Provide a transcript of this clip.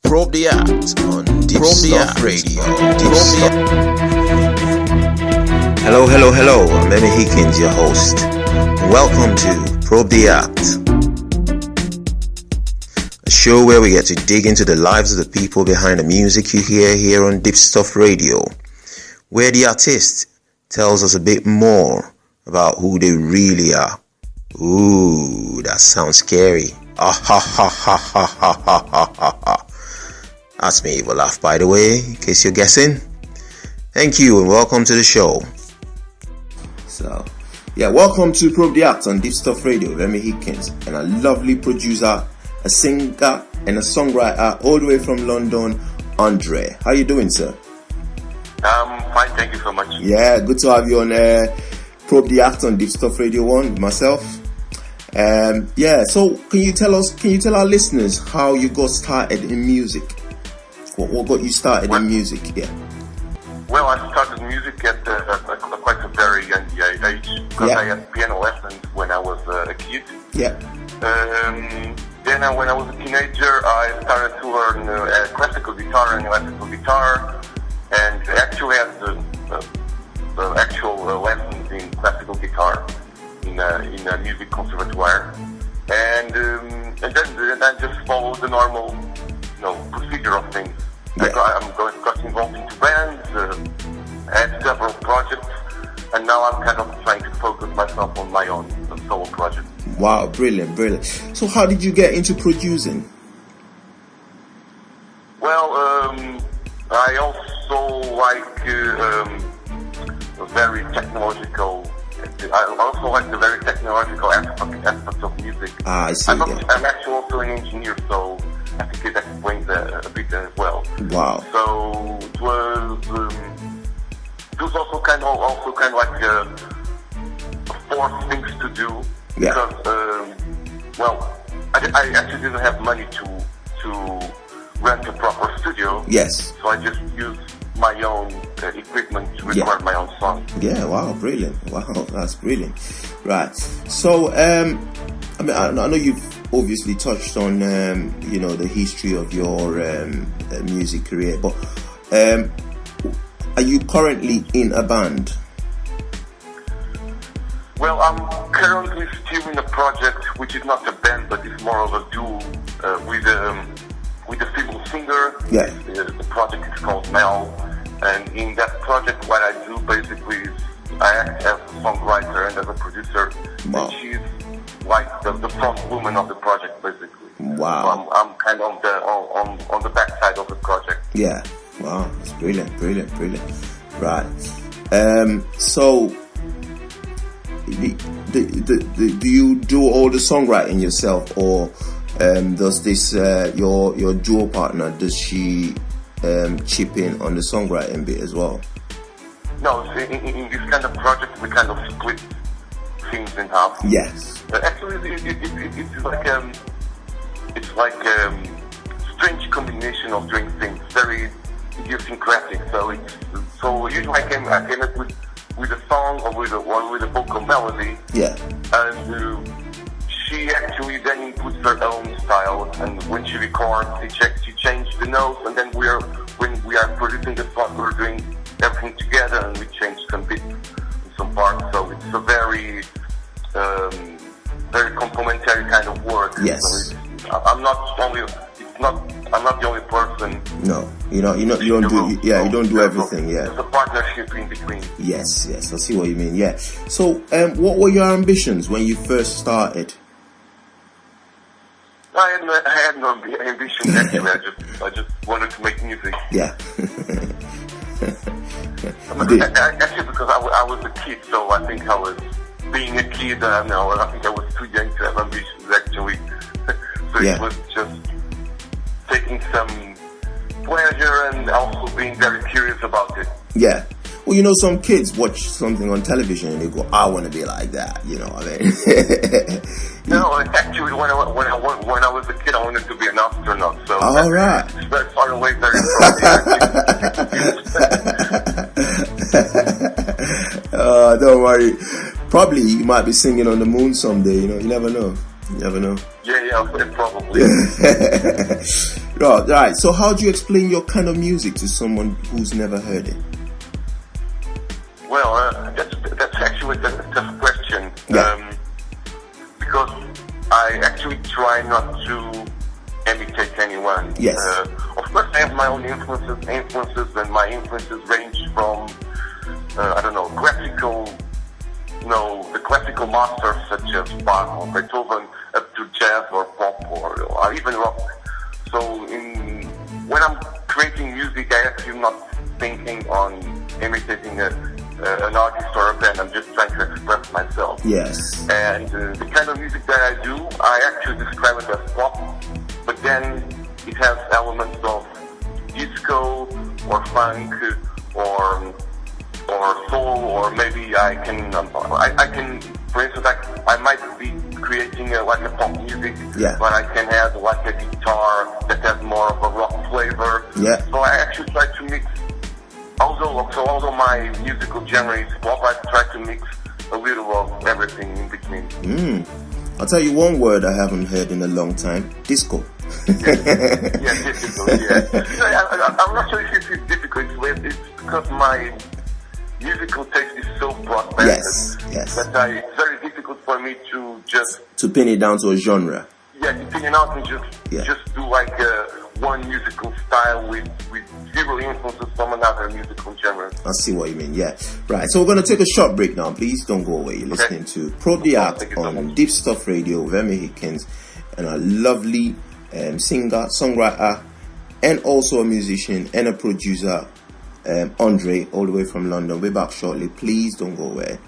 Probe the Act on Deepstuff Radio. Hello. I'm Emmy Hikins, your host. Welcome to Probe the Act, a show where we get to dig into the lives of the people behind the music you hear here on Deepstuff Radio, where the artist tells us a bit more about who they really are. Ooh, that sounds scary. That's my evil laugh, by the way, in case you're guessing. Thank you and welcome to the show. Welcome to Probe the Act on Deepstuff Radio with Emmy Hikins and a lovely producer, a singer and a songwriter all the way from London, Andre. How you doing, sir? Fine, thank you so much. Yeah, good to have you on Probe the Act on Deepstuff Radio 1, myself. So can you tell our listeners how you got started in music? What got you started in music? Yeah. Well, I started music at quite a very young age because I had piano lessons when I was a kid. Yeah. Then when I was a teenager, I started to learn classical guitar and electrical guitar, and actually had the actual lessons in classical guitar in a music conservatoire, and then I just followed the normal, procedure of things. Yeah. Got involved into bands, had several projects, and now I'm kind of trying to focus myself on my own solo project. Wow, brilliant. So how did you get into producing? Well, I also like very technological. I also like the very technological aspect of music. I see. I'm actually also an engineer, so I think it explains a bit as well. Wow. So it was also kind of like forced things to do because I actually didn't have money to rent a proper studio. Yes. So I just used my own equipment to record my own song. Yeah, wow, brilliant. Wow, that's brilliant. Right. So, I know you've obviously touched on, the history of your music career, but are you currently in a band? Well, I'm currently still in a project which is not a band, but it's more of a duo with a female singer. Yeah. The project is called Mel, and in that project what I do basically is I act as a songwriter and as a producer. Wow. And she's like the front woman of the project basically. Wow. So I'm kind of on the back side of the project. Yeah. Wow, that's brilliant. Right. So do you do all the songwriting yourself, or does this your duo partner, does she chip in on the songwriting bit as well? No, in this kind of project we kind of split things in half. Yes. Actually, it's like a strange combination of doing things, very idiosyncratic. So usually I came up with a song or with a vocal melody. Yeah. And she actually then inputs her own style, and when she records, she changes the notes, and then when we are producing the song, we're doing everything together, and we change some bits and some parts. So it's a very complementary kind of work. Yes. So I'm not the only person. No, you don't do everything. Yeah. It's a partnership in between. Yes, I see what you mean. Yeah. So, what were your ambitions when you first started? I had no ambition actually. I just wanted to make music. Yeah. Actually, because I was a kid, so I think I was being a kid. I think I was too young to have ambitions actually. So it was just taking some pleasure and also being very curious about it. Yeah. Well, some kids watch something on television and they go, I want to be like that, you know what I mean? No, actually, when I was a kid, I wanted to be an astronaut. So all right. It's very far away, very from don't worry. Probably you might be singing on the moon someday, you never know. Yeah, probably. Right. So how do you explain your kind of music to someone who's never heard it? Well, that's actually a tough question. Yeah. Because I actually try not to imitate anyone. Yes. Of course, I have my own influences, and my influences range from, the classical masters such as Bach or Beethoven, up to jazz or pop or even rock. So when I'm creating music, I actually not thinking on imitating an artist or a band. I'm just trying to express myself. Yes. And the kind of music that I do, I actually describe it as pop, but then it has elements of disco or funk or soul, or maybe I can, for instance, I might be creating like a pop music, but I can add like a guitar that has more of a rock flavor. Yeah. So I actually try to mix. Although my musical genre is pop, I try to mix a little of everything in between. I'll tell you one word I haven't heard in a long time: disco. Yeah, difficult. Yeah. I'm not sure if it's difficult. It's because my musical taste is so broad-banded Yes. that it's very difficult for me to just pin it down to a genre. Yeah, to pin it out and just do like one musical style with zero influences from another musical genre. I see what you mean. Yeah. Right. So we're going to take a short break now. Please don't go away. You're listening to Pro the Art on Deepstuff Radio with Emmy Hikins and a lovely singer, songwriter, and also a musician and a producer, Andre, all the way from London. We're back shortly. Please don't go away.